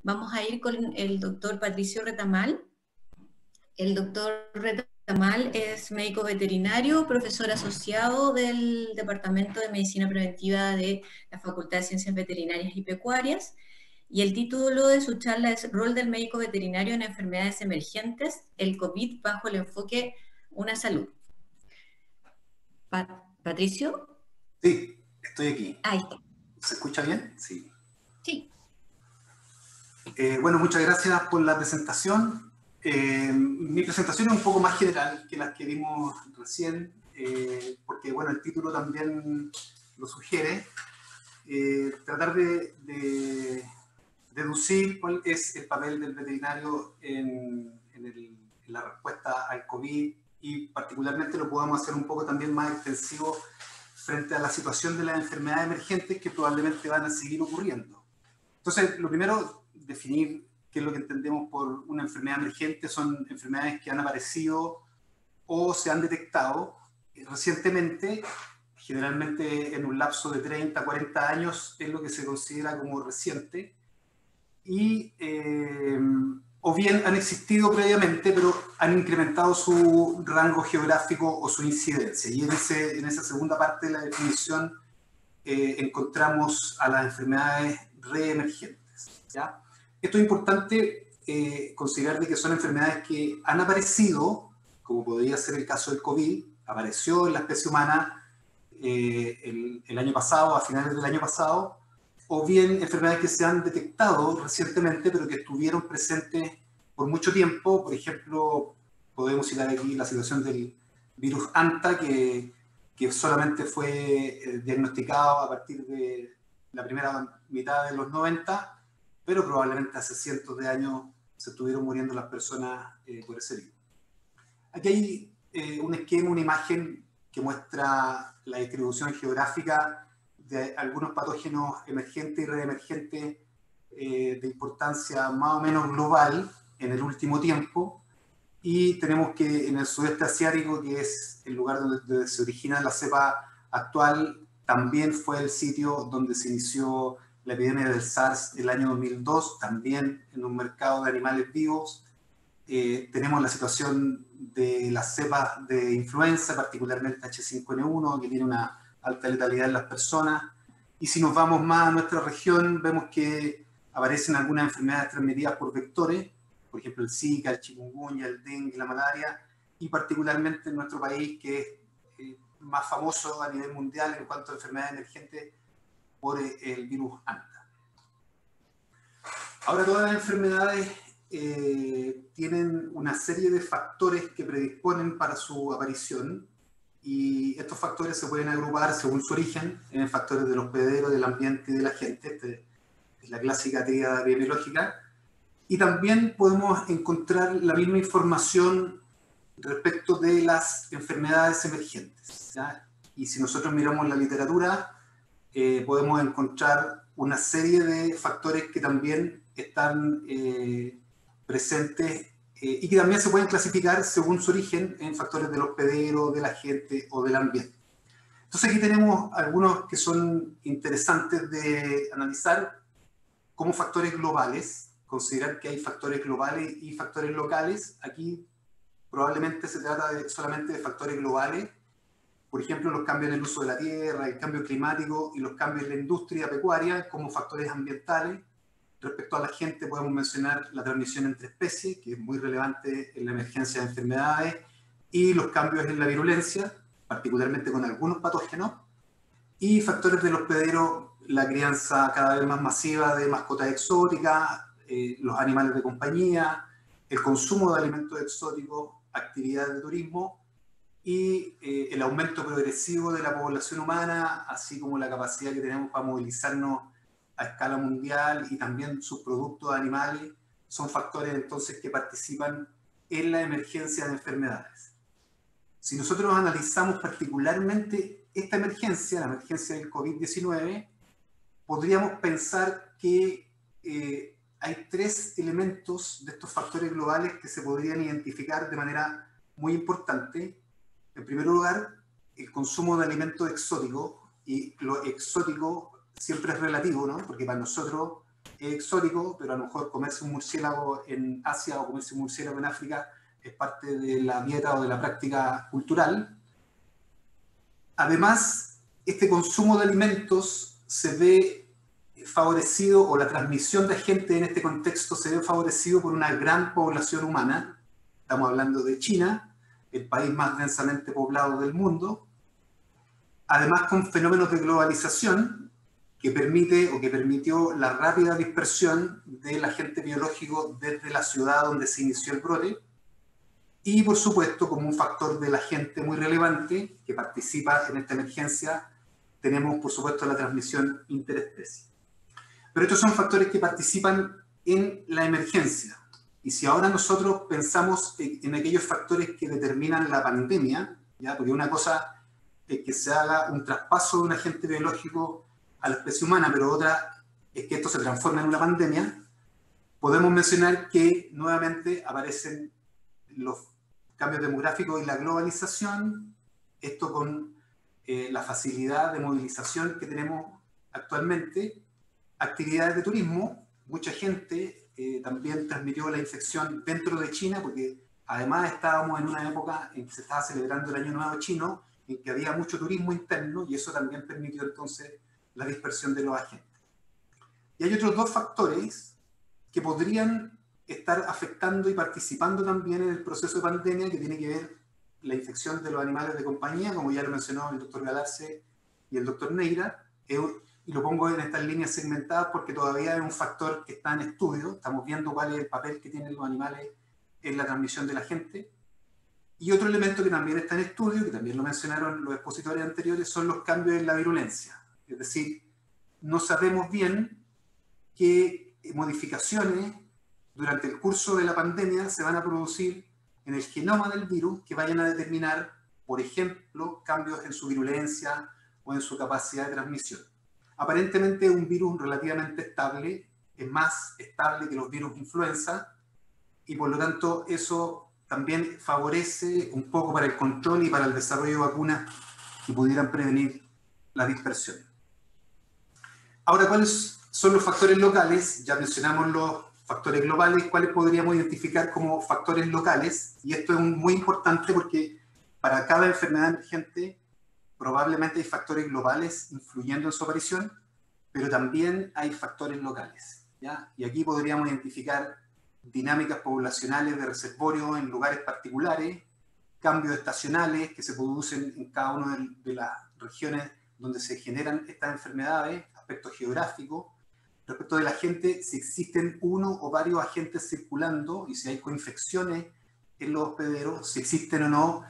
Vamos a ir con el doctor Patricio Retamal. El doctor Retamal es médico veterinario, profesor asociado del Departamento de Medicina Preventiva de la Facultad de Ciencias Veterinarias y Pecuarias. Y el título de su charla es Rol del médico veterinario en enfermedades emergentes, el COVID bajo el enfoque Una Salud. ¿Patricio? Sí, estoy aquí. Ahí está. ¿Se escucha bien? Sí. Sí. Bueno, muchas gracias por la presentación. Mi presentación es un poco más general que las que vimos recién, porque bueno, el título también lo sugiere. Tratar de deducir cuál es el papel del veterinario en la respuesta al COVID, y particularmente lo podamos hacer un poco también más extensivo frente a la situación de las enfermedades emergentes que probablemente van a seguir ocurriendo. Entonces, lo primero, definir qué es lo que entendemos por una enfermedad emergente. Son enfermedades que han aparecido o se han detectado recientemente, generalmente en un lapso de 30 a 40 años, es lo que se considera como reciente, y o bien han existido previamente, pero han incrementado su rango geográfico o su incidencia. Y en esa segunda parte de la definición encontramos a las enfermedades reemergentes, ¿ya? Esto es importante considerar de que son enfermedades que han aparecido, como podría ser el caso del COVID, apareció en la especie humana el año pasado, a finales del año pasado, o bien enfermedades que se han detectado recientemente, pero que estuvieron presentes por mucho tiempo. Por ejemplo, podemos citar aquí la situación del virus Anta, que solamente fue diagnosticado a partir de la primera mitad de los 90, pero probablemente hace cientos de años se estuvieron muriendo las personas por ese virus. Aquí hay un esquema, una imagen que muestra la distribución geográfica de algunos patógenos emergentes y reemergentes de importancia más o menos global en el último tiempo. Y tenemos que en el sudeste asiático, que es el lugar donde se origina la cepa actual, también fue el sitio donde se inició la epidemia del SARS el año 2002, también en un mercado de animales vivos. Tenemos la situación de las cepas de influenza, particularmente H5N1, que tiene una alta letalidad en las personas. Y si nos vamos más a nuestra región, vemos que aparecen algunas enfermedades transmitidas por vectores, por ejemplo el Zika, el chikungunya, el dengue, la malaria, y particularmente en nuestro país, que es más famoso a nivel mundial en cuanto a enfermedades emergentes por el virus Anta. Ahora, todas las enfermedades tienen una serie de factores que predisponen para su aparición, y estos factores se pueden agrupar según su origen en factores del hospedero, del ambiente y de la gente. Esta es la clásica tríada epidemiológica. Y también podemos encontrar la misma información respecto de las enfermedades emergentes, ¿ya? Y si nosotros miramos la literatura, podemos encontrar una serie de factores que también están presentes y que también se pueden clasificar según su origen en factores del hospedero, de la gente o del ambiente. Entonces aquí tenemos algunos que son interesantes de analizar como factores globales. Considerar que hay factores globales y factores locales. Aquí probablemente se trata solamente de factores globales. Por ejemplo, los cambios en el uso de la tierra, el cambio climático y los cambios en la industria pecuaria como factores ambientales. Respecto a la gente, podemos mencionar la transmisión entre especies, que es muy relevante en la emergencia de enfermedades, y los cambios en la virulencia, particularmente con algunos patógenos. Y factores del hospedero, la crianza cada vez más masiva de mascotas exóticas, los animales de compañía, el consumo de alimentos exóticos, actividades de turismo y el aumento progresivo de la población humana, así como la capacidad que tenemos para movilizarnos a escala mundial, y también sus productos animales, son factores entonces que participan en la emergencia de enfermedades. Si nosotros analizamos particularmente esta emergencia, la emergencia del COVID-19, podríamos pensar que hay tres elementos de estos factores globales que se podrían identificar de manera muy importante. En primer lugar, el consumo de alimentos exóticos, y lo exótico siempre es relativo, ¿no? Porque para nosotros es exótico, pero a lo mejor comerse un murciélago en Asia o comerse un murciélago en África es parte de la dieta o de la práctica cultural. Además, este consumo de alimentos se ve favorecido, o la transmisión de gente en este contexto se ve favorecido por una gran población humana. Estamos hablando de China, el país más densamente poblado del mundo. Además, con fenómenos de globalización que permite o que permitió la rápida dispersión del agente biológico desde la ciudad donde se inició el brote. Y, por supuesto, como un factor de la gente muy relevante que participa en esta emergencia, tenemos, por supuesto, la transmisión interespecie. Pero estos son factores que participan en la emergencia. Y si ahora nosotros pensamos en aquellos factores que determinan la pandemia, ¿ya? Porque una cosa es que se haga un traspaso de un agente biológico a la especie humana, pero otra es que esto se transforme en una pandemia, podemos mencionar que nuevamente aparecen los cambios demográficos y la globalización, esto con la facilidad de movilización que tenemos actualmente, actividades de turismo, mucha gente también transmitió la infección dentro de China, porque además estábamos en una época en que se estaba celebrando el Año Nuevo Chino, en que había mucho turismo interno, y eso también permitió entonces la dispersión de los agentes. Y hay otros dos factores que podrían estar afectando y participando también en el proceso de pandemia, que tiene que ver la infección de los animales de compañía, como ya lo mencionó el doctor Galarce y el doctor Neira, y lo pongo en estas líneas segmentadas porque todavía es un factor que está en estudio, estamos viendo cuál es el papel que tienen los animales en la transmisión de la gente. Y otro elemento que también está en estudio, que también lo mencionaron los expositores anteriores, son los cambios en la virulencia. Es decir, no sabemos bien qué modificaciones durante el curso de la pandemia se van a producir en el genoma del virus que vayan a determinar, por ejemplo, cambios en su virulencia o en su capacidad de transmisión. Aparentemente es un virus relativamente estable, es más estable que los virus influenza, y por lo tanto eso también favorece un poco para el control y para el desarrollo de vacunas que pudieran prevenir la dispersión. Ahora, ¿cuáles son los factores locales? Ya mencionamos los factores globales. ¿Cuáles podríamos identificar como factores locales? Y esto es muy importante porque para cada enfermedad emergente probablemente hay factores globales influyendo en su aparición, pero también hay factores locales, ¿ya? Y aquí podríamos identificar dinámicas poblacionales de reservorios en lugares particulares, cambios estacionales que se producen en cada una de las regiones donde se generan estas enfermedades, aspectos geográficos. Respecto de la gente, si existen uno o varios agentes circulando y si hay coinfecciones en los hospederos, si existen o no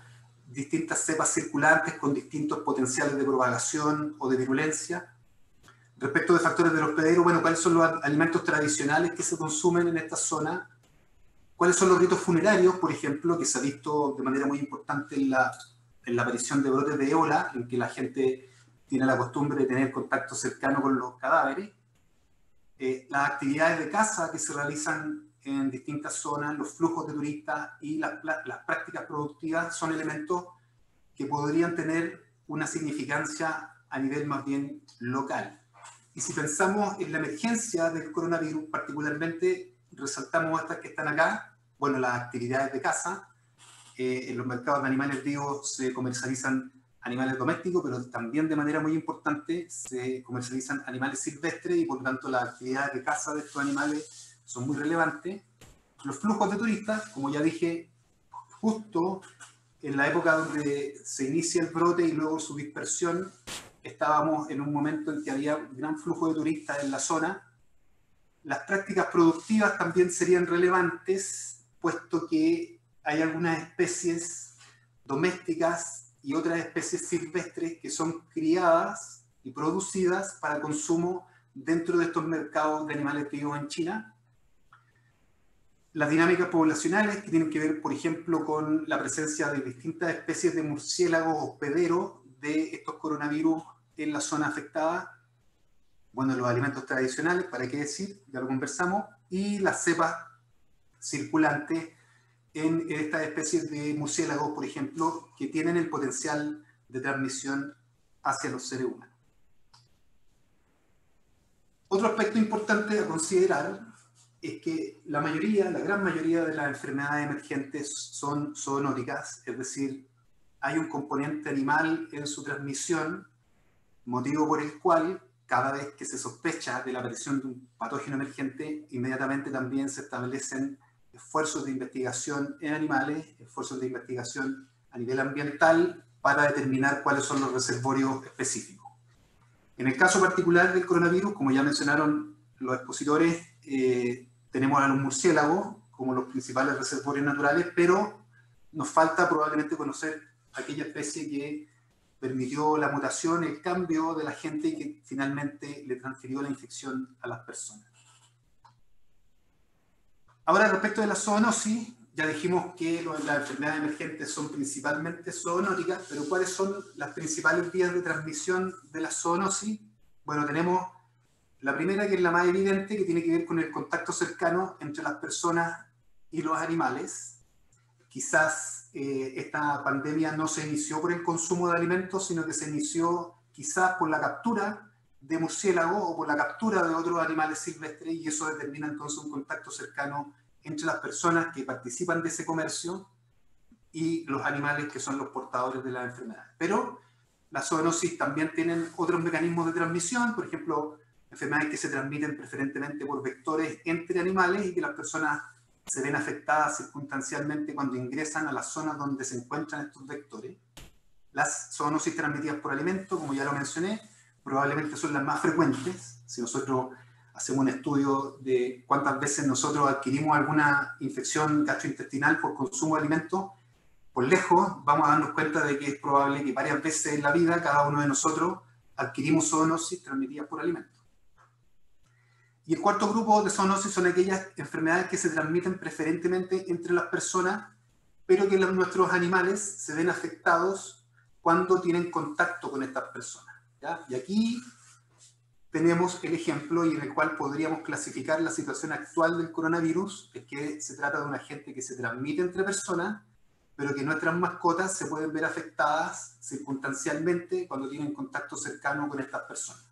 distintas cepas circulantes con distintos potenciales de propagación o de virulencia. Respecto de factores del hospedero, bueno, ¿cuáles son los alimentos tradicionales que se consumen en esta zona? ¿Cuáles son los ritos funerarios, por ejemplo, que se ha visto de manera muy importante en la aparición de brotes de ébola, en que la gente tiene la costumbre de tener contacto cercano con los cadáveres? Las actividades de caza que se realizan en distintas zonas, los flujos de turistas y las prácticas productivas son elementos que podrían tener una significancia a nivel más bien local. Y si pensamos en la emergencia del coronavirus, particularmente resaltamos estas que están acá, bueno, las actividades de caza. En los mercados de animales vivos se comercializan animales domésticos, pero también de manera muy importante se comercializan animales silvestres y por lo tanto las actividades de caza de estos animales son muy relevantes. Los flujos de turistas, como ya dije, justo en la época donde se inicia el brote y luego su dispersión, estábamos en un momento en que había un gran flujo de turistas en la zona. Las prácticas productivas también serían relevantes, puesto que hay algunas especies domésticas y otras especies silvestres que son criadas y producidas para consumo dentro de estos mercados de animales vivos en China. Las dinámicas poblacionales que tienen que ver, por ejemplo, con la presencia de distintas especies de murciélagos hospederos de estos coronavirus en la zona afectada. Bueno, los alimentos tradicionales, ¿para qué decir? Ya lo conversamos. Y las cepas circulantes en estas especies de murciélagos, por ejemplo, que tienen el potencial de transmisión hacia los seres humanos. Otro aspecto importante a considerar es que la gran mayoría de las enfermedades emergentes son zoonóticas, es decir, hay un componente animal en su transmisión, motivo por el cual cada vez que se sospecha de la aparición de un patógeno emergente, inmediatamente también se establecen esfuerzos de investigación en animales, esfuerzos de investigación a nivel ambiental para determinar cuáles son los reservorios específicos. En el caso particular del coronavirus, como ya mencionaron los expositores, tenemos a los murciélagos como los principales reservorios naturales, pero nos falta probablemente conocer aquella especie que permitió la mutación, el cambio de la gente y que finalmente le transfirió la infección a las personas. Ahora, respecto de la zoonosis, ya dijimos que las enfermedades emergentes son principalmente zoonóticas, pero ¿cuáles son las principales vías de transmisión de la zoonosis? Bueno, tenemos la primera, que es la más evidente, que tiene que ver con el contacto cercano entre las personas y los animales. Quizás esta pandemia no se inició por el consumo de alimentos, sino que se inició quizás por la captura de murciélagos o por la captura de otros animales silvestres, y eso determina entonces un contacto cercano entre las personas que participan de ese comercio y los animales que son los portadores de la enfermedad. Pero las zoonosis también tienen otros mecanismos de transmisión, por ejemplo, enfermedades que se transmiten preferentemente por vectores entre animales y que las personas se ven afectadas circunstancialmente cuando ingresan a las zonas donde se encuentran estos vectores. Las zoonosis transmitidas por alimentos, como ya lo mencioné, probablemente son las más frecuentes. Si nosotros hacemos un estudio de cuántas veces nosotros adquirimos alguna infección gastrointestinal por consumo de alimentos, por lejos vamos a darnos cuenta de que es probable que varias veces en la vida cada uno de nosotros adquirimos zoonosis transmitidas por alimentos. Y el cuarto grupo de zoonosis son aquellas enfermedades que se transmiten preferentemente entre las personas, pero que nuestros animales se ven afectados cuando tienen contacto con estas personas, ¿ya? Y aquí tenemos el ejemplo y en el cual podríamos clasificar la situación actual del coronavirus, es que se trata de un agente que se transmite entre personas, pero que nuestras mascotas se pueden ver afectadas circunstancialmente cuando tienen contacto cercano con estas personas.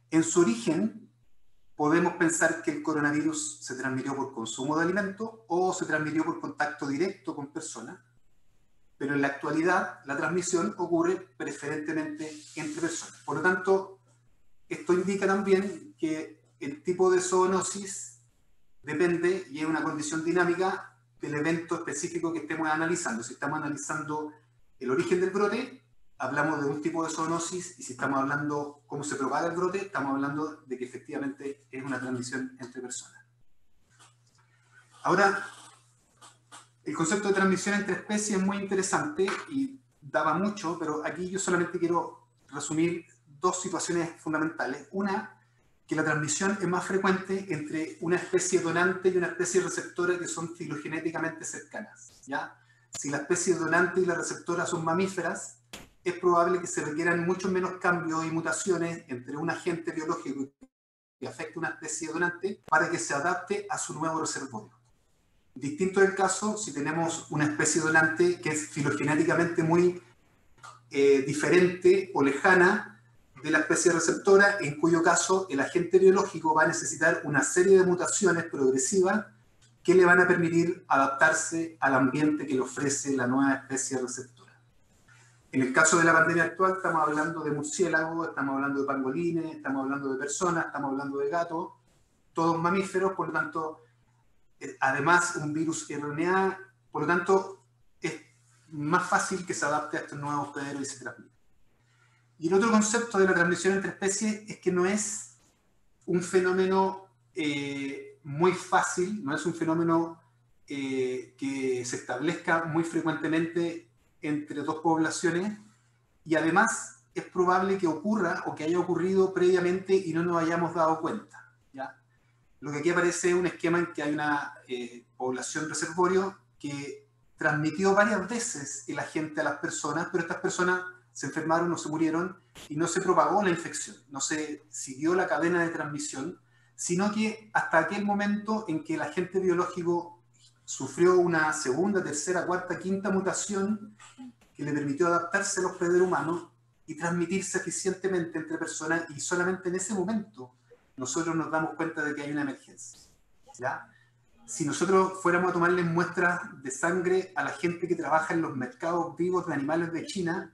En su origen, podemos pensar que el coronavirus se transmitió por consumo de alimentos o se transmitió por contacto directo con personas, pero en la actualidad la transmisión ocurre preferentemente entre personas. Por lo tanto, esto indica también que el tipo de zoonosis depende y es una condición dinámica del evento específico que estemos analizando. Si estamos analizando el origen del brote, hablamos de un tipo de zoonosis, y si estamos hablando cómo se propaga el brote, estamos hablando de que efectivamente es una transmisión entre personas. Ahora, el concepto de transmisión entre especies es muy interesante y daba mucho, pero aquí yo solamente quiero resumir dos situaciones fundamentales. Una, que la transmisión es más frecuente entre una especie donante y una especie receptora que son filogenéticamente cercanas, ¿ya? Si la especie donante y la receptora son mamíferas, es probable que se requieran muchos menos cambios y mutaciones entre un agente biológico que afecte a una especie donante para que se adapte a su nuevo reservorio. Distinto es el caso si tenemos una especie donante que es filogenéticamente muy diferente o lejana de la especie receptora, en cuyo caso el agente biológico va a necesitar una serie de mutaciones progresivas que le van a permitir adaptarse al ambiente que le ofrece la nueva especie receptora. En el caso de la pandemia actual estamos hablando de murciélagos, estamos hablando de pangolines, estamos hablando de personas, estamos hablando de gatos, todos mamíferos, por lo tanto, además un virus RNA, por lo tanto es más fácil que se adapte a estos nuevos hospederos y se transmita. Y el otro concepto de la transmisión entre especies es que no es un fenómeno muy fácil, no es un fenómeno que se establezca muy frecuentemente entre dos poblaciones, y además es probable que ocurra o que haya ocurrido previamente y no nos hayamos dado cuenta, ¿ya? Lo que aquí aparece es un esquema en que hay una población reservorio que transmitió varias veces el agente a las personas, pero estas personas se enfermaron o se murieron y no se propagó la infección, no se siguió la cadena de transmisión, sino que hasta aquel momento en que el agente biológico sufrió una segunda, tercera, cuarta, quinta mutación que le permitió adaptarse al hospedero humano y transmitirse eficientemente entre personas, y solamente en ese momento nosotros nos damos cuenta de que hay una emergencia, ¿ya? Si nosotros fuéramos a tomarles muestras de sangre a la gente que trabaja en los mercados vivos de animales de China,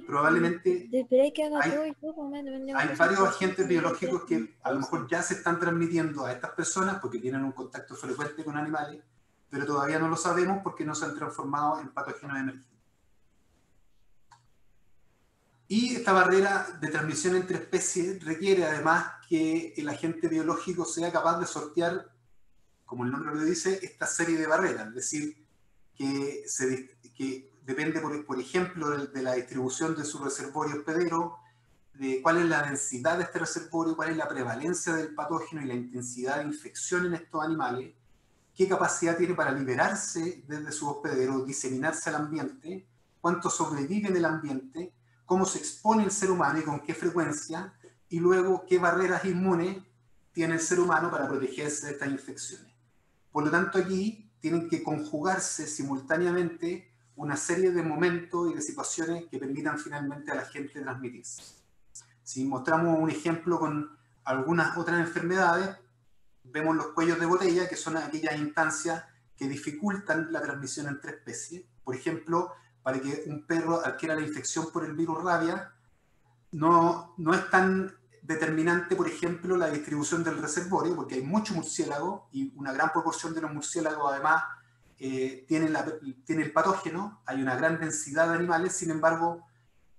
probablemente hay varios agentes biológicos que a lo mejor ya se están transmitiendo a estas personas porque tienen un contacto frecuente con animales, pero todavía no lo sabemos porque no se han transformado en patógenos emergentes. Y esta barrera de transmisión entre especies requiere además que el agente biológico sea capaz de sortear, como el nombre lo dice, esta serie de barreras, es decir, que depende, por ejemplo, de la distribución de su reservorio hospedero, de cuál es la densidad de este reservorio, cuál es la prevalencia del patógeno y la intensidad de infección en estos animales, qué capacidad tiene para liberarse desde su hospedero, diseminarse al ambiente, cuánto sobrevive en el ambiente, cómo se expone el ser humano y con qué frecuencia, y luego qué barreras inmunes tiene el ser humano para protegerse de estas infecciones. Por lo tanto, aquí tienen que conjugarse simultáneamente una serie de momentos y de situaciones que permitan finalmente a la gente transmitirse. Si mostramos un ejemplo con algunas otras enfermedades, vemos los cuellos de botella, que son aquellas instancias que dificultan la transmisión entre especies. Por ejemplo, para que un perro adquiera la infección por el virus rabia, no es tan determinante, por ejemplo, la distribución del reservorio, porque hay mucho murciélago y una gran proporción de los murciélagos además tiene el patógeno, hay una gran densidad de animales, sin embargo,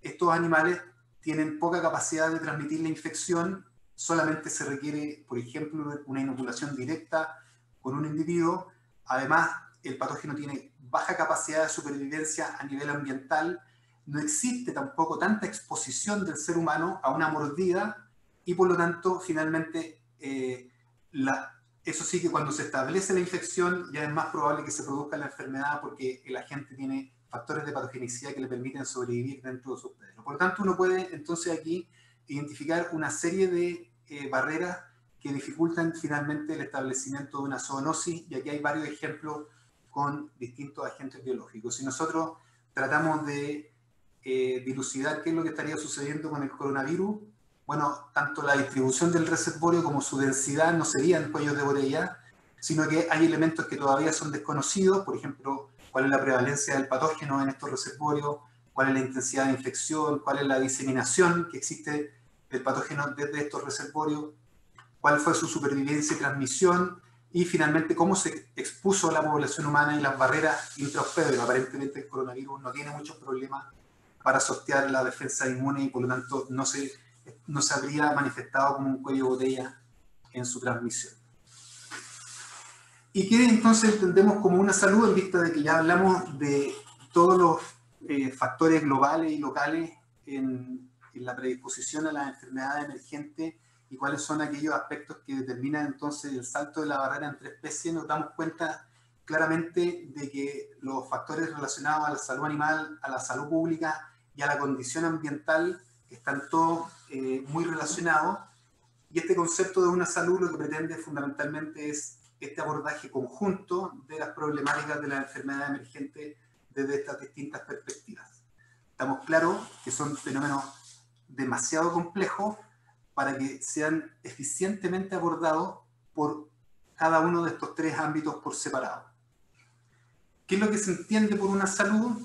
estos animales tienen poca capacidad de transmitir la infección, solamente se requiere, por ejemplo, una inoculación directa con un individuo. Además, el patógeno tiene baja capacidad de supervivencia a nivel ambiental, no existe tampoco tanta exposición del ser humano a una mordida y por lo tanto, finalmente, eso sí que cuando se establece la infección ya es más probable que se produzca la enfermedad porque el agente tiene factores de patogenicidad que le permiten sobrevivir dentro de su hospedero. Por lo tanto, uno puede entonces aquí identificar una serie de barreras que dificultan finalmente el establecimiento de una zoonosis, y aquí hay varios ejemplos con distintos agentes biológicos. Si nosotros tratamos de dilucidar qué es lo que estaría sucediendo con el coronavirus, bueno, tanto la distribución del reservorio como su densidad no serían cuellos de botella, sino que hay elementos que todavía son desconocidos, por ejemplo, cuál es la prevalencia del patógeno en estos reservorios, cuál es la intensidad de infección, cuál es la diseminación que existe del patógeno desde estos reservorios, cuál fue su supervivencia y transmisión, y finalmente cómo se expuso la población humana y las barreras intrahospederas. Aparentemente el coronavirus no tiene muchos problemas para sortear la defensa inmune y por lo tanto no se habría manifestado como un cuello de botella en su transmisión. ¿Y qué entonces entendemos como una salud en vista de que ya hablamos de todos los factores globales y locales en la predisposición a las enfermedades emergentes y cuáles son aquellos aspectos que determinan entonces el salto de la barrera entre especies? Nos damos cuenta claramente de que los factores relacionados a la salud animal, a la salud pública y a la condición ambiental están todos muy relacionados, y este concepto de una salud lo que pretende fundamentalmente es este abordaje conjunto de las problemáticas de las enfermedades emergentes desde estas distintas perspectivas. Estamos claros que son fenómenos demasiado complejos para que sean eficientemente abordados por cada uno de estos tres ámbitos por separado. ¿Qué es lo que se entiende por una salud?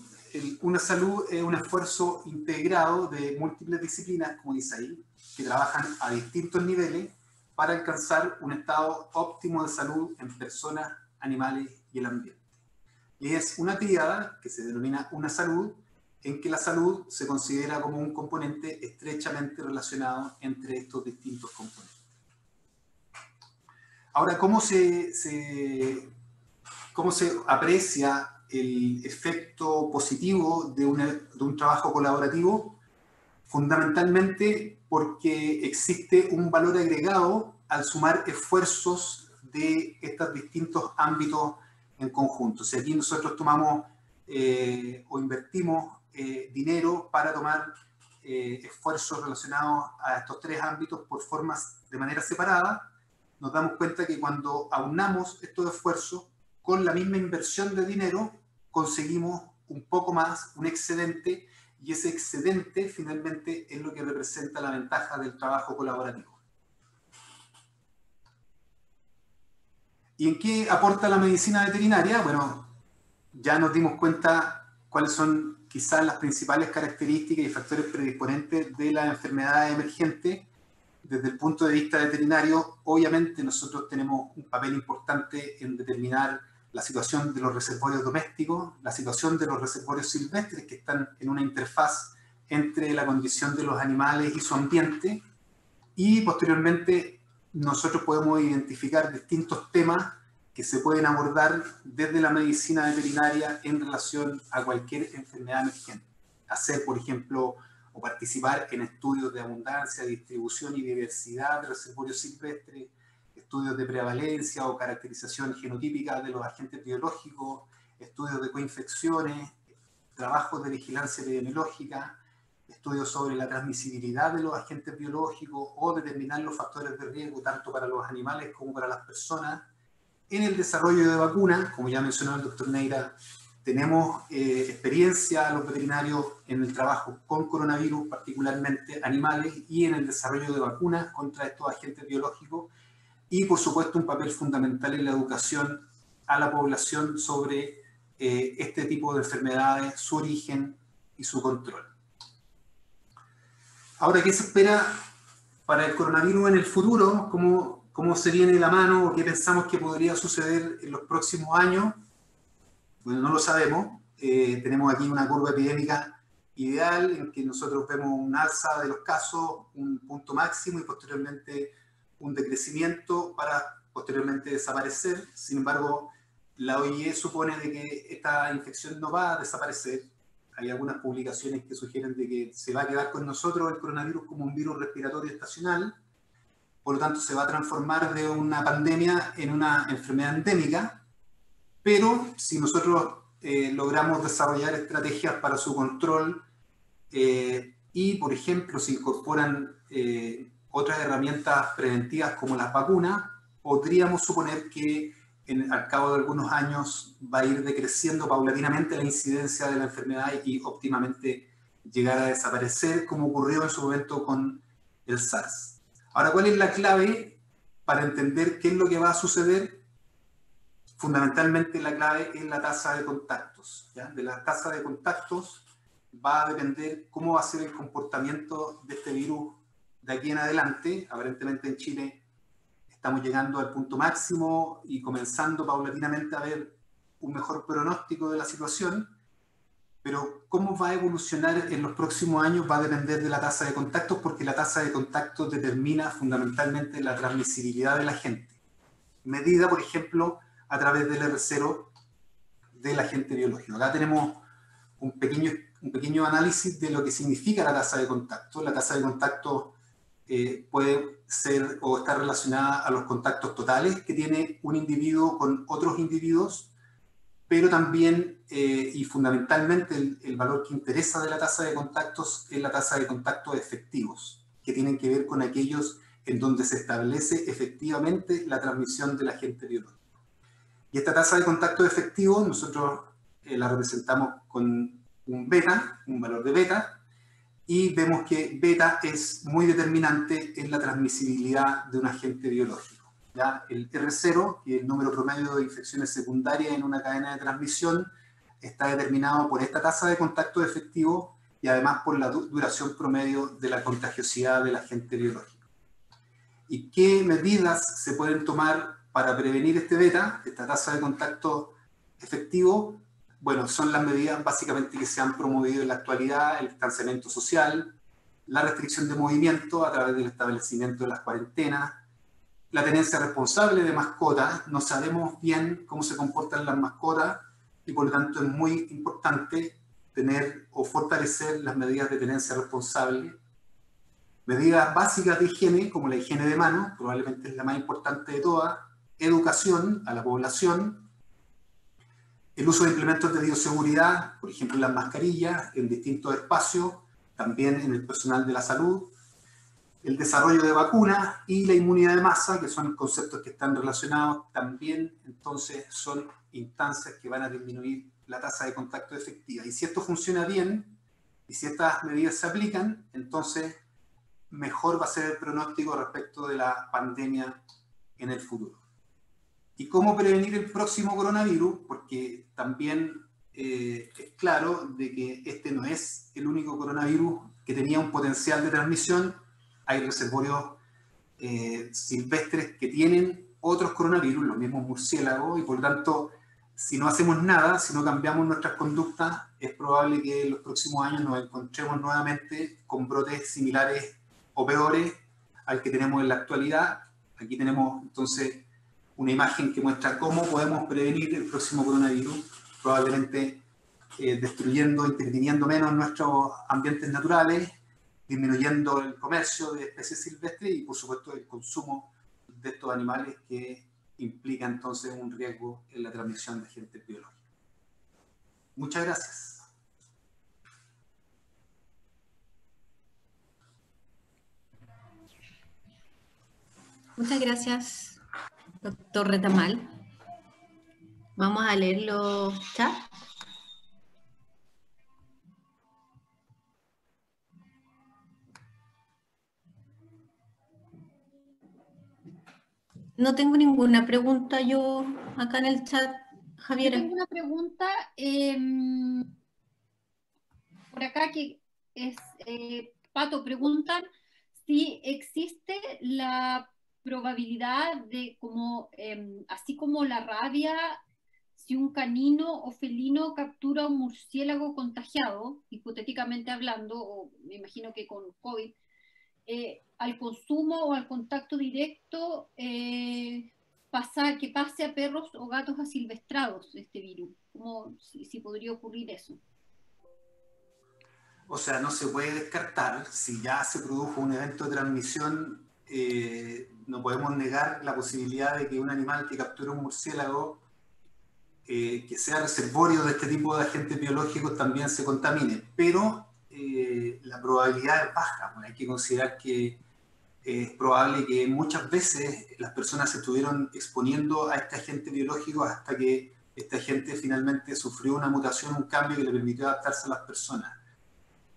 Una salud es un esfuerzo integrado de múltiples disciplinas, como dice ahí, que trabajan a distintos niveles para alcanzar un estado óptimo de salud en personas, animales y el ambiente. Y es una triada que se denomina una salud, en que la salud se considera como un componente estrechamente relacionado entre estos distintos componentes. Ahora, ¿cómo se aprecia el efecto positivo de un trabajo colaborativo? Fundamentalmente porque existe un valor agregado al sumar esfuerzos de estos distintos ámbitos en conjunto. Si aquí nosotros tomamos o invertimos dinero para tomar esfuerzos relacionados a estos tres ámbitos por formas de manera separada, nos damos cuenta que cuando aunamos estos esfuerzos con la misma inversión de dinero, conseguimos un poco más, un excedente, y ese excedente finalmente es lo que representa la ventaja del trabajo colaborativo. ¿Y en qué aporta la medicina veterinaria? Bueno, ya nos dimos cuenta cuáles son quizás las principales características y factores predisponentes de la enfermedad emergente. Desde el punto de vista veterinario, obviamente nosotros tenemos un papel importante en determinar la situación de los reservorios domésticos, la situación de los reservorios silvestres que están en una interfaz entre la condición de los animales y su ambiente, y posteriormente nosotros podemos identificar distintos temas que se pueden abordar desde la medicina veterinaria en relación a cualquier enfermedad emergente. Hacer, por ejemplo, o participar en estudios de abundancia, distribución y diversidad de reservorios silvestres, estudios de prevalencia o caracterización genotípica de los agentes biológicos, estudios de coinfecciones, trabajos de vigilancia epidemiológica, estudios sobre la transmisibilidad de los agentes biológicos o determinar los factores de riesgo tanto para los animales como para las personas. En el desarrollo de vacunas, como ya mencionó el doctor Neira, tenemos experiencia los veterinarios en el trabajo con coronavirus, particularmente animales, y en el desarrollo de vacunas contra estos agentes biológicos, y por supuesto un papel fundamental en la educación a la población sobre este tipo de enfermedades, su origen y su control. Ahora, ¿qué se espera para el coronavirus en el futuro? ¿Cómo se viene la mano o qué pensamos que podría suceder en los próximos años? Bueno, no lo sabemos. Tenemos aquí una curva epidémica ideal en que nosotros vemos un alza de los casos, un punto máximo y posteriormente un decrecimiento para posteriormente desaparecer. Sin embargo, la OIE supone de que esta infección no va a desaparecer. Hay algunas publicaciones que sugieren de que se va a quedar con nosotros el coronavirus como un virus respiratorio estacional. Por lo tanto, se va a transformar de una pandemia en una enfermedad endémica. Pero si nosotros logramos desarrollar estrategias para su control y, por ejemplo, se incorporan otras herramientas preventivas como las vacunas, podríamos suponer que al cabo de algunos años va a ir decreciendo paulatinamente la incidencia de la enfermedad y óptimamente llegar a desaparecer, como ocurrió en su momento con el SARS. Ahora, ¿cuál es la clave para entender qué es lo que va a suceder? Fundamentalmente la clave es la tasa de contactos, ¿ya? De la tasa de contactos va a depender cómo va a ser el comportamiento de este virus de aquí en adelante. Aparentemente en Chile estamos llegando al punto máximo y comenzando paulatinamente a ver un mejor pronóstico de la situación, pero cómo va a evolucionar en los próximos años va a depender de la tasa de contactos, porque la tasa de contactos determina fundamentalmente la transmisibilidad de la gente, medida, por ejemplo, a través del R0 del agente biológico. Acá tenemos un pequeño análisis de lo que significa la tasa de contacto. La tasa de contacto puede ser o estar relacionada a los contactos totales que tiene un individuo con otros individuos, pero también y fundamentalmente el valor que interesa de la tasa de contactos es la tasa de contactos efectivos, que tienen que ver con aquellos en donde se establece efectivamente la transmisión del agente biológico. Y esta tasa de contacto efectivo nosotros la representamos con un beta, un valor de beta, y vemos que beta es muy determinante en la transmisibilidad de un agente biológico. ¿Ya? El R0, que es el número promedio de infecciones secundarias en una cadena de transmisión, está determinado por esta tasa de contacto efectivo y además por la duración promedio de la contagiosidad del agente biológico. ¿Y qué medidas se pueden tomar para prevenir este beta, esta tasa de contacto efectivo? Bueno, son las medidas básicamente que se han promovido en la actualidad: el distanciamiento social, la restricción de movimiento a través del establecimiento de las cuarentenas, la tenencia responsable de mascotas. No sabemos bien cómo se comportan las mascotas y por lo tanto es muy importante tener o fortalecer las medidas de tenencia responsable. Medidas básicas de higiene, como la higiene de manos, probablemente es la más importante de todas. Educación a la población. El uso de implementos de bioseguridad, por ejemplo las mascarillas, en distintos espacios, también en el personal de la salud. El desarrollo de vacunas y la inmunidad de masa, que son conceptos que están relacionados, también entonces son instancias que van a disminuir la tasa de contacto efectiva. Y si esto funciona bien, y si estas medidas se aplican, entonces mejor va a ser el pronóstico respecto de la pandemia en el futuro. ¿Y cómo prevenir el próximo coronavirus? Porque también es claro de que este no es el único coronavirus que tenía un potencial de transmisión. Hay reservorios silvestres que tienen otros coronavirus, los mismos murciélagos, y por lo tanto, si no hacemos nada, si no cambiamos nuestras conductas, es probable que en los próximos años nos encontremos nuevamente con brotes similares o peores al que tenemos en la actualidad. Aquí tenemos entonces una imagen que muestra cómo podemos prevenir el próximo coronavirus, probablemente destruyendo, interviniendo menos nuestros ambientes naturales, disminuyendo el comercio de especies silvestres y, por supuesto, el consumo de estos animales que implica entonces un riesgo en la transmisión de agentes biológicos. Muchas gracias. Muchas gracias, doctor Retamal. Vamos a leer los chats. No tengo ninguna pregunta yo acá en el chat, Javiera. Yo tengo una pregunta por acá que es, Pato, preguntan si existe la probabilidad de, como, así como la rabia, si un canino o felino captura un murciélago contagiado, hipotéticamente hablando, o me imagino que con COVID, al consumo o al contacto directo que pase a perros o gatos asilvestrados este virus. ¿Cómo, si podría ocurrir eso? O sea, no se puede descartar, si ya se produjo un evento de transmisión, no podemos negar la posibilidad de que un animal que capture un murciélago, que sea reservorio de este tipo de agentes biológicos, también se contamine. Pero la probabilidad es baja. Bueno, hay que considerar que es probable que muchas veces las personas se estuvieron exponiendo a este agente biológico hasta que este agente finalmente sufrió una mutación, un cambio que le permitió adaptarse a las personas.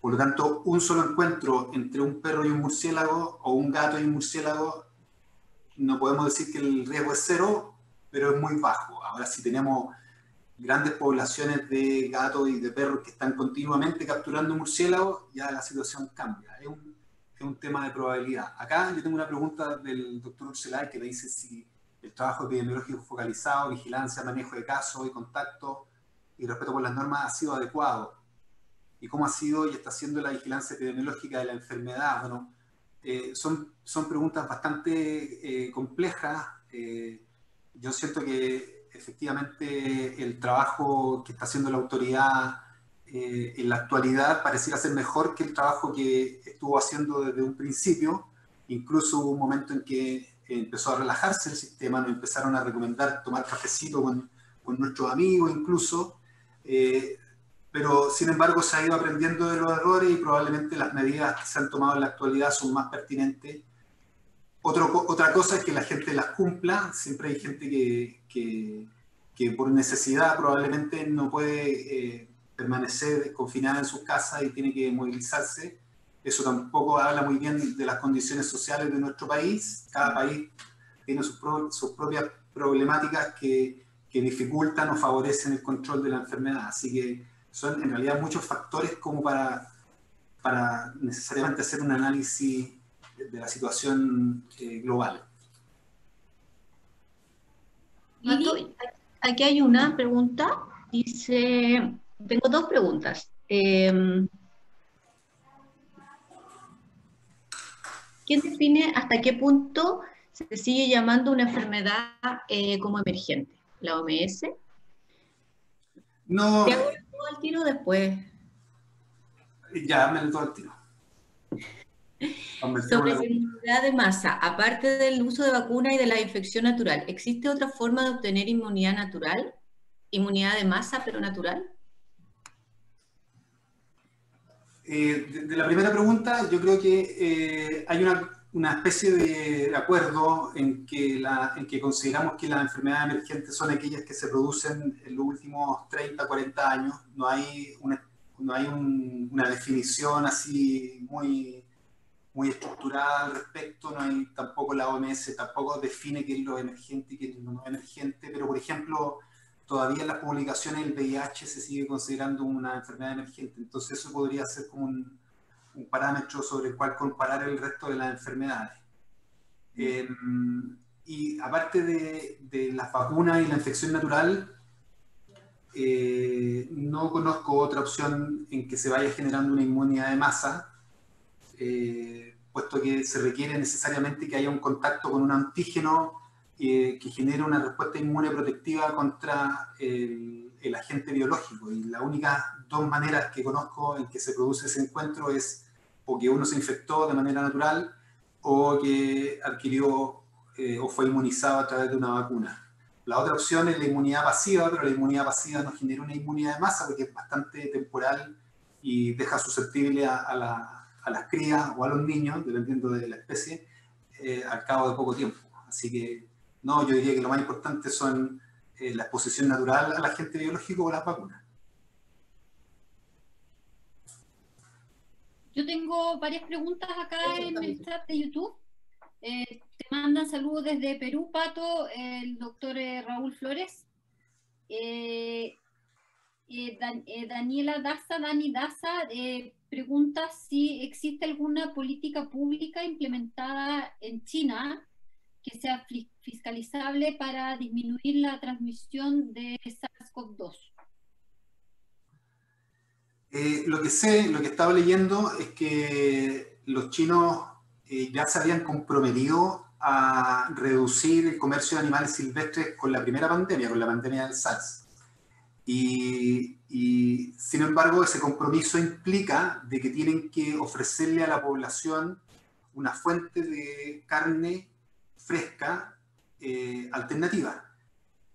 Por lo tanto, un solo encuentro entre un perro y un murciélago o un gato y un murciélago, no podemos decir que el riesgo es cero, pero es muy bajo. Ahora, si tenemos grandes poblaciones de gatos y de perros que están continuamente capturando murciélagos, ya la situación cambia. Es un tema de probabilidad. Acá yo tengo una pregunta del doctor Urselay que me dice si el trabajo epidemiológico focalizado, vigilancia, manejo de casos y contacto y respeto por las normas ha sido adecuado. ¿Y cómo ha sido y está siendo la vigilancia epidemiológica de la enfermedad? Bueno, son preguntas bastante complejas. Yo siento que efectivamente el trabajo que está haciendo la autoridad en la actualidad pareciera ser mejor que el trabajo que estuvo haciendo desde un principio. Incluso hubo un momento en que empezó a relajarse el sistema, nos empezaron a recomendar tomar cafecito con nuestros amigos incluso, pero sin embargo se ha ido aprendiendo de los errores y probablemente las medidas que se han tomado en la actualidad son más pertinentes. Otra cosa es que la gente las cumpla. Siempre hay gente que por necesidad probablemente no puede permanecer confinada en sus casas y tiene que movilizarse. Eso tampoco habla muy bien de las condiciones sociales de nuestro país. Cada país tiene sus propias problemáticas que dificultan o favorecen el control de la enfermedad. Así que son en realidad muchos factores como para necesariamente hacer un análisis de la situación global. Pato, aquí hay una pregunta. Dice, tengo dos preguntas. ¿Quién define hasta qué punto se sigue llamando una enfermedad como emergente? ¿La OMS? No. ¿Te hago todo al tiro después? Ya, me lo todo al tiro. Sobre la inmunidad de masa, aparte del uso de vacuna y de la infección natural, ¿existe otra forma de obtener inmunidad natural? ¿Inmunidad de masa, pero natural? De la primera pregunta, yo creo que hay una especie de acuerdo en que consideramos que las enfermedades emergentes son aquellas que se producen en los últimos 30, 40 años. No hay una definición así muy muy estructurada al respecto, no hay tampoco la OMS, tampoco define qué es lo emergente y qué es lo no emergente, pero por ejemplo, todavía en las publicaciones el VIH se sigue considerando una enfermedad emergente, entonces eso podría ser como un parámetro sobre el cual comparar el resto de las enfermedades. Y aparte de las vacunas y la infección natural, no conozco otra opción en que se vaya generando una inmunidad de masa, puesto que se requiere necesariamente que haya un contacto con un antígeno que genere una respuesta inmune protectiva contra el agente biológico. Y las únicas dos maneras que conozco en que se produce ese encuentro es o que uno se infectó de manera natural o que adquirió o fue inmunizado a través de una vacuna. La otra opción es la inmunidad pasiva, pero la inmunidad pasiva no genera una inmunidad de masa porque es bastante temporal y deja susceptible a las crías o a los niños, dependiendo de la especie, al cabo de poco tiempo. Así que, no, yo diría que lo más importante son la exposición natural al agente biológico o las vacunas. Yo tengo varias preguntas acá en el chat de YouTube. Te mandan saludos desde Perú, Pato, el doctor Raúl Flores. Daniela Daza, Dani Daza, pregunta si existe alguna política pública implementada en China que sea fiscalizable para disminuir la transmisión de SARS-CoV-2. Lo que sé, lo que estaba leyendo es que los chinos ya se habían comprometido a reducir el comercio de animales silvestres con la primera pandemia, con la pandemia del SARS. Y sin embargo, ese compromiso implica de que tienen que ofrecerle a la población una fuente de carne fresca alternativa.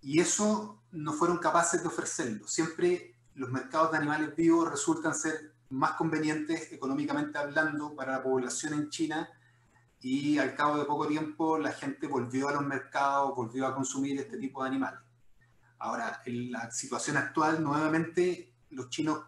Y eso no fueron capaces de ofrecerlo. Siempre los mercados de animales vivos resultan ser más convenientes económicamente hablando para la población en China, y al cabo de poco tiempo la gente volvió a los mercados, volvió a consumir este tipo de animales. Ahora, en la situación actual, nuevamente los chinos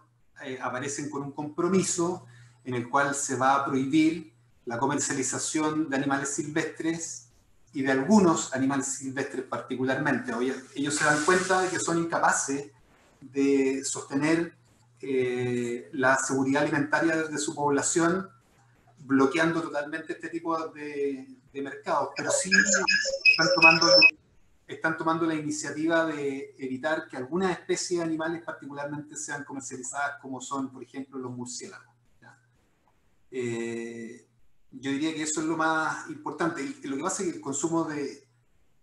aparecen con un compromiso en el cual se va a prohibir la comercialización de animales silvestres y de algunos animales silvestres particularmente. Ellos se dan cuenta de que son incapaces de sostener la seguridad alimentaria de su población, bloqueando totalmente este tipo de mercados, pero sí están tomando la iniciativa de evitar que algunas especies de animales particularmente sean comercializadas, como son, por ejemplo, los murciélagos. Yo diría que eso es lo más importante. Y lo que pasa es que el consumo de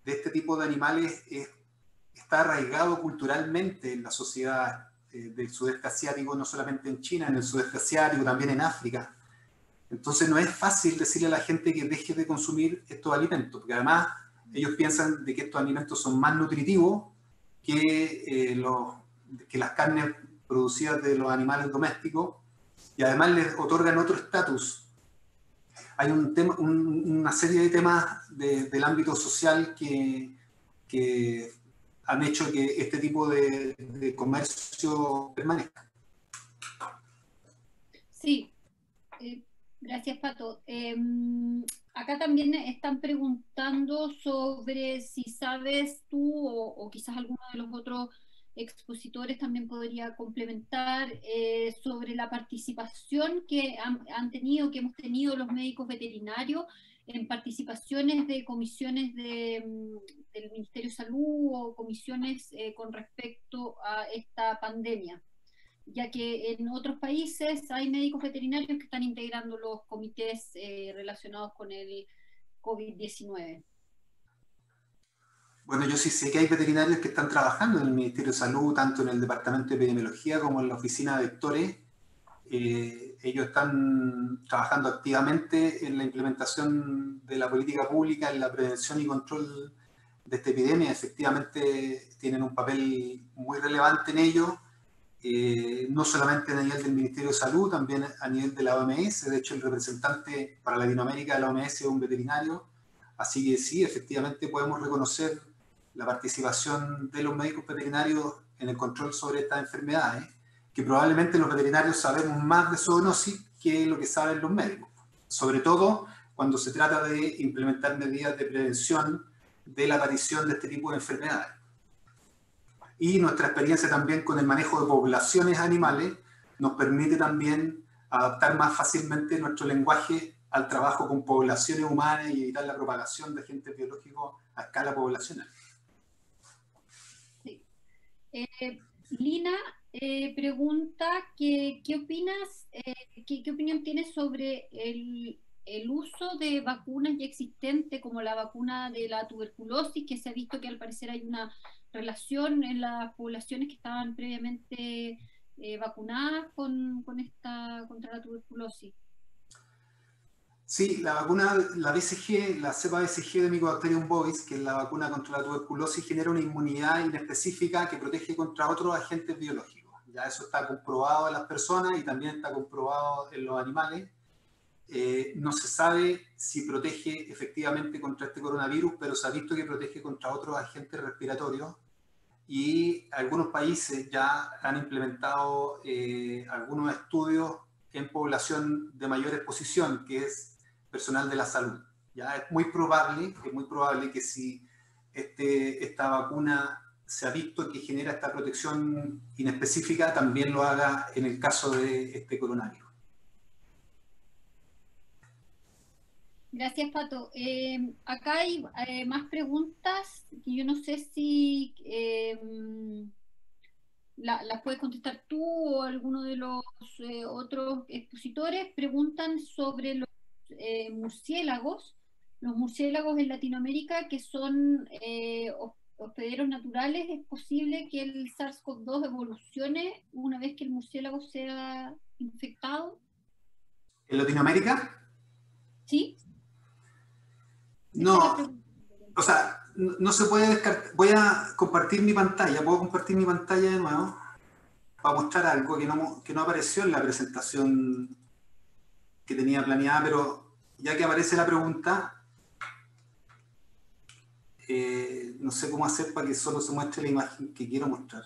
este tipo de animales está arraigado culturalmente en la sociedad del sudeste asiático, no solamente en China, en el sudeste asiático, también en África. Entonces no es fácil decirle a la gente que deje de consumir estos alimentos, porque además ellos piensan de que estos alimentos son más nutritivos que las carnes producidas de los animales domésticos, y además les otorgan otro estatus. Hay una serie de temas del ámbito social que han hecho que este tipo de comercio permanezca. Sí, gracias, Pato. Acá también están preguntando sobre si sabes tú o quizás alguno de los otros expositores también podría complementar sobre la participación que han tenido, que hemos tenido los médicos veterinarios en participaciones de comisiones del Ministerio de Salud o comisiones con respecto a esta pandemia, ya que en otros países hay médicos veterinarios que están integrando los comités relacionados con el COVID-19. Bueno, yo sí sé que hay veterinarios que están trabajando en el Ministerio de Salud, tanto en el Departamento de Epidemiología como en la Oficina de Vectores. Ellos están trabajando activamente en la implementación de la política pública, en la prevención y control de esta epidemia. Efectivamente tienen un papel muy relevante en ello, no solamente a nivel del Ministerio de Salud, también a nivel de la OMS. De hecho, el representante para Latinoamérica de la OMS es un veterinario. Así que sí, efectivamente podemos reconocer la participación de los médicos veterinarios en el control sobre estas enfermedades, que probablemente los veterinarios sabemos más de zoonosis que lo que saben los médicos. sobre todo cuando se trata de implementar medidas de prevención de la aparición de este tipo de enfermedades. Y nuestra experiencia también con el manejo de poblaciones animales nos permite también adaptar más fácilmente nuestro lenguaje al trabajo con poblaciones humanas y evitar la propagación de agentes biológicos a escala poblacional. Sí. Lina pregunta que, ¿qué opinas, qué opinión tienes sobre el uso de vacunas ya existentes, como la vacuna de la tuberculosis, que se ha visto que al parecer hay una relación en las poblaciones que estaban previamente vacunadas contra la tuberculosis? Sí, la vacuna, la BCG, la cepa BCG de Mycobacterium bovis, que es la vacuna contra la tuberculosis, genera una inmunidad inespecífica que protege contra otros agentes biológicos. Ya eso está comprobado en las personas y también está comprobado en los animales. No se sabe si protege efectivamente contra este coronavirus, pero se ha visto que protege contra otros agentes respiratorios y algunos países ya han implementado algunos estudios en población de mayor exposición, que es personal de la salud. Ya es muy probable que si esta vacuna se ha visto que genera esta protección inespecífica, también lo haga en el caso de este coronavirus. Gracias, Pato. Acá hay más preguntas que yo no sé si las puedes contestar tú o alguno de los otros expositores. Preguntan sobre murciélagos, los murciélagos en Latinoamérica que son hospederos naturales. ¿Es posible que el SARS-CoV-2 evolucione una vez que el murciélago sea infectado? ¿En Latinoamérica? ¿Sí? No, o sea, no se puede descartar. Voy a compartir mi pantalla. ¿Puedo compartir mi pantalla de nuevo? Para mostrar algo que no apareció en la presentación que tenía planeada, pero ya que aparece la pregunta, no sé cómo hacer para que solo se muestre la imagen que quiero mostrar.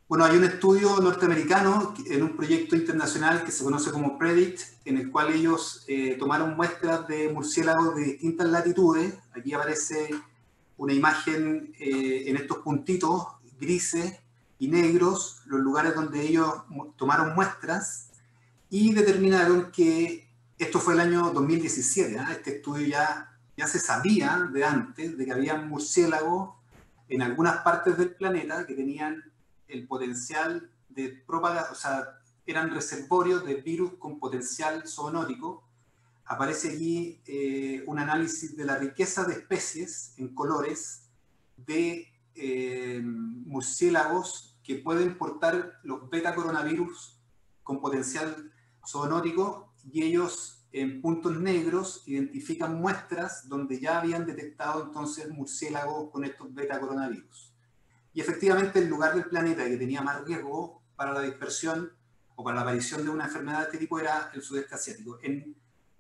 Bueno, hay un estudio norteamericano en un proyecto internacional que se conoce como PREDICT, en el cual ellos tomaron muestras de murciélagos de distintas latitudes. Aquí aparece una imagen en estos puntitos grises y negros, los lugares donde ellos tomaron muestras y determinaron que esto fue el año 2017. Este estudio ya se sabía de antes de que había murciélagos en algunas partes del planeta que tenían el potencial de propagar, o sea, eran reservorios de virus con potencial zoonótico. Aparece allí un análisis de la riqueza de especies en colores de murciélagos que pueden portar los beta-coronavirus con potencial zoonótico, y ellos en puntos negros identifican muestras donde ya habían detectado entonces murciélagos con estos beta-coronavirus. Y efectivamente el lugar del planeta que tenía más riesgo para la dispersión o para la aparición de una enfermedad de este tipo era el sudeste asiático. En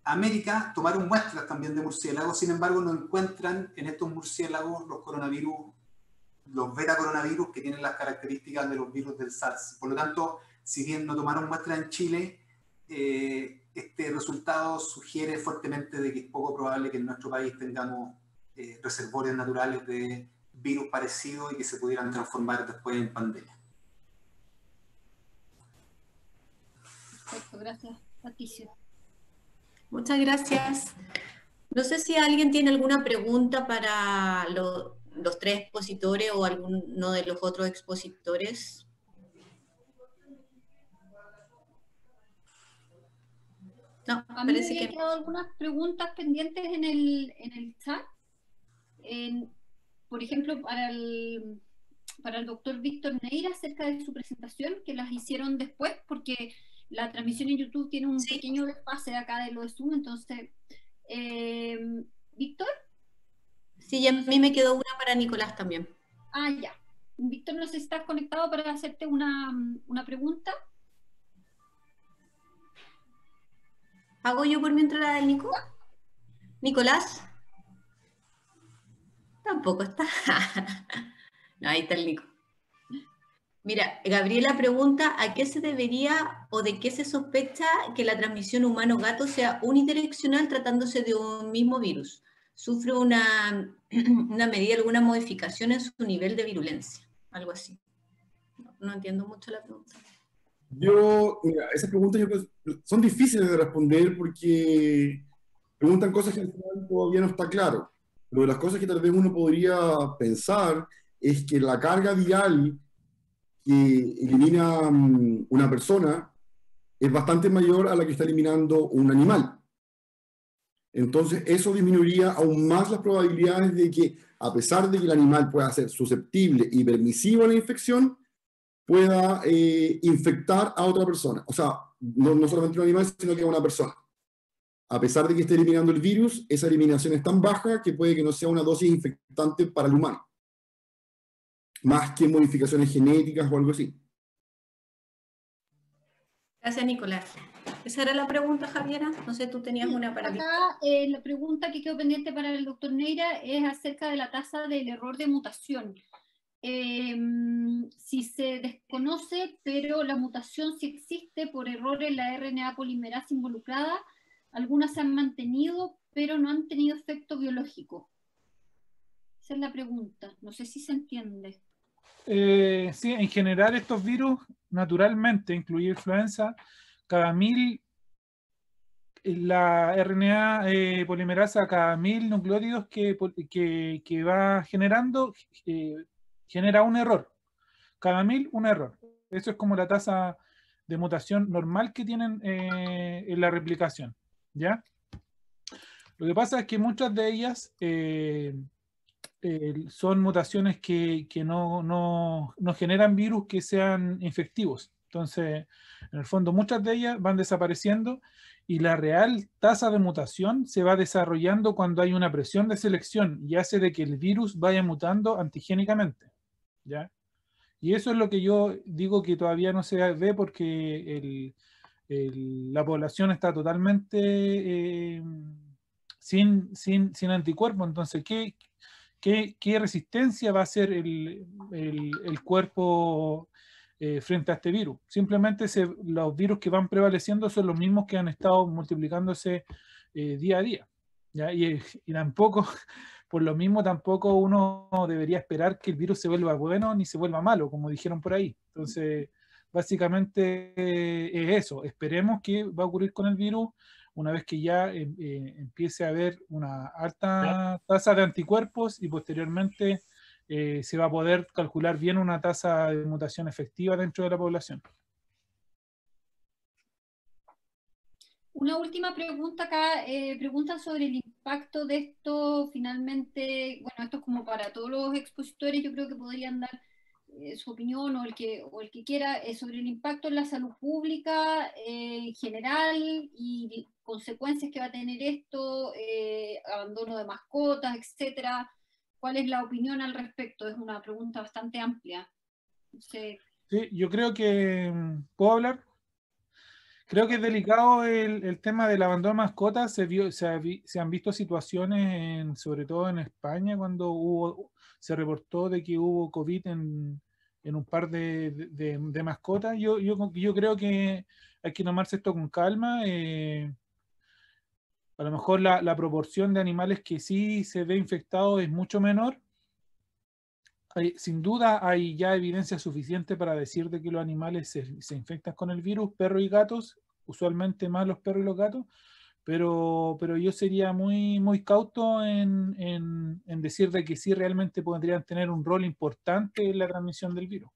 América tomaron muestras también de murciélagos, sin embargo no encuentran en estos murciélagos los coronavirus, los beta-coronavirus que tienen las características de los virus del SARS. Por lo tanto, si bien no tomaron muestras en Chile, este resultado sugiere fuertemente de que es poco probable que en nuestro país tengamos reservorios naturales de virus parecidos y que se pudieran transformar después en pandemia. Perfecto, gracias, Patricio. Muchas gracias. No sé si alguien tiene alguna pregunta para los tres expositores o alguno de los otros expositores. No, a mí me parece habían que quedado algunas preguntas pendientes en el chat. Por ejemplo, para el doctor Víctor Neira, acerca de su presentación, que las hicieron después, porque la transmisión en YouTube tiene un pequeño desfase de acá de lo de Zoom. Entonces, ¿Víctor? Sí, y a mí me quedó una para Nicolás también. Ah, ya. Víctor, no sé si estás conectado para hacerte una pregunta. ¿Hago yo por mientras la del Nico? ¿Nicolás? Tampoco está. No, ahí está el Nico. Mira, Gabriela pregunta, ¿a qué se debería o de qué se sospecha que la transmisión humano-gato sea unidireccional tratándose de un mismo virus? ¿Sufre una medida, alguna modificación en su nivel de virulencia? Algo así. No entiendo mucho la pregunta. Mira, esas preguntas son difíciles de responder porque preguntan cosas que al final todavía no está claro. Pero de las cosas que tal vez uno podría pensar es que la carga viral que elimina una persona es bastante mayor a la que está eliminando un animal. Entonces, eso disminuiría aún más las probabilidades de que, a pesar de que el animal pueda ser susceptible y permisivo a la infección, pueda infectar a otra persona. O sea, no solamente un animal, sino que a una persona. A pesar de que esté eliminando el virus, esa eliminación es tan baja que puede que no sea una dosis infectante para el humano. Más que modificaciones genéticas o algo así. Gracias, Nicolás. Esa era la pregunta, Javiera. No sé, tú tenías una para mí. Acá la pregunta que quedó pendiente para el doctor Neira es acerca de la tasa del error de mutación. Si se desconoce, pero la mutación sí existe por error en la RNA polimerasa involucrada, algunas se han mantenido, pero no han tenido efecto biológico. Esa es la pregunta. No sé si se entiende. Sí, en general estos virus, naturalmente, incluye influenza, cada 1000, la RNA polimerasa, cada 1000 nucleótidos que va generando, genera un error. Cada 1000, un error. Eso es como la tasa de mutación normal que tienen en la replicación, ¿ya? Lo que pasa es que muchas de ellas son mutaciones que no generan virus que sean infectivos. Entonces, en el fondo, muchas de ellas van desapareciendo y la real tasa de mutación se va desarrollando cuando hay una presión de selección y hace de que el virus vaya mutando antigénicamente, ¿ya? Y eso es lo que yo digo que todavía no se ve porque la población está totalmente sin anticuerpos. Entonces, ¿qué resistencia va a hacer el cuerpo frente a este virus? Simplemente los virus que van prevaleciendo son los mismos que han estado multiplicándose día a día, ¿ya? Y tampoco, por lo mismo, tampoco uno debería esperar que el virus se vuelva bueno ni se vuelva malo, como dijeron por ahí. Entonces, básicamente es eso. Esperemos qué va a ocurrir con el virus una vez que ya empiece a haber una alta tasa de anticuerpos y posteriormente se va a poder calcular bien una tasa de mutación efectiva dentro de la población. Una última pregunta acá, pregunta sobre el impacto de esto finalmente, bueno, esto es como para todos los expositores, yo creo que podrían dar su opinión o el que quiera sobre el impacto en la salud pública en general y consecuencias que va a tener esto, abandono de mascotas, etcétera. ¿Cuál es la opinión al respecto? Es una pregunta bastante amplia. No sé. Sí, yo creo que, ¿puedo hablar? Creo que es delicado el tema del abandono de mascotas. Se han visto situaciones, sobre todo en España, cuando se reportó de que hubo COVID en un par de mascotas. Yo creo que hay que tomarse esto con calma. A lo mejor la proporción de animales que sí se ve infectado es mucho menor. Sin duda hay ya evidencia suficiente para decir de que los animales se infectan con el virus, perros y gatos, usualmente más los perros y los gatos, pero yo sería muy cauto en decir de que sí realmente podrían tener un rol importante en la transmisión del virus.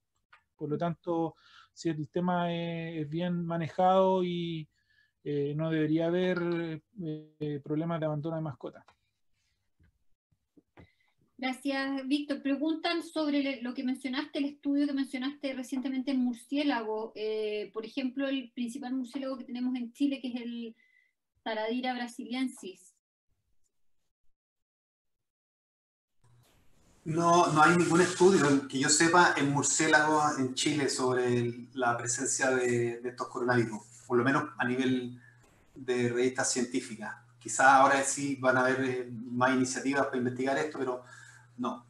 Por lo tanto, si el tema es bien manejado y no debería haber problemas de abandono de mascotas. Gracias, Víctor. Preguntan sobre lo que mencionaste, el estudio que mencionaste recientemente en murciélago. Por ejemplo, el principal murciélago que tenemos en Chile, que es el Taradira brasiliensis. No hay ningún estudio que yo sepa en murciélagos en Chile sobre la presencia de estos coronavirus, por lo menos a nivel de revistas científicas. Quizás ahora sí van a haber más iniciativas para investigar esto, pero no,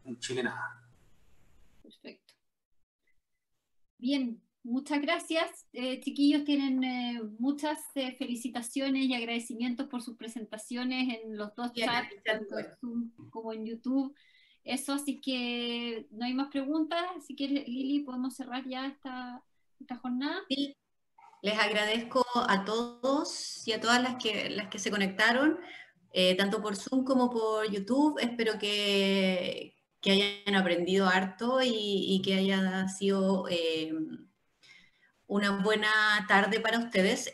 en Chile nada. Perfecto. Bien, muchas gracias. Chiquillos, tienen muchas felicitaciones y agradecimientos por sus presentaciones en los dos Y en chats, el chat tanto en web. Zoom como en YouTube. Eso, así que no hay más preguntas. Si quieres, Lili, podemos cerrar ya esta jornada. Sí, les agradezco a todos y a todas las que se conectaron, tanto por Zoom como por YouTube. Espero que hayan aprendido harto y que haya sido una buena tarde para ustedes.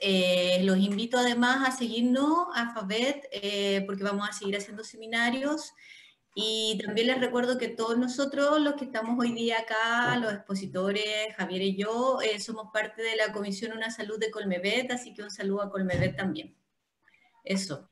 Los invito además a seguirnos a FABET porque vamos a seguir haciendo seminarios. Y también les recuerdo que todos nosotros, los que estamos hoy día acá, los expositores, Javier y yo, somos parte de la Comisión Una Salud de Colmebet, así que un saludo a Colmebet también. Eso.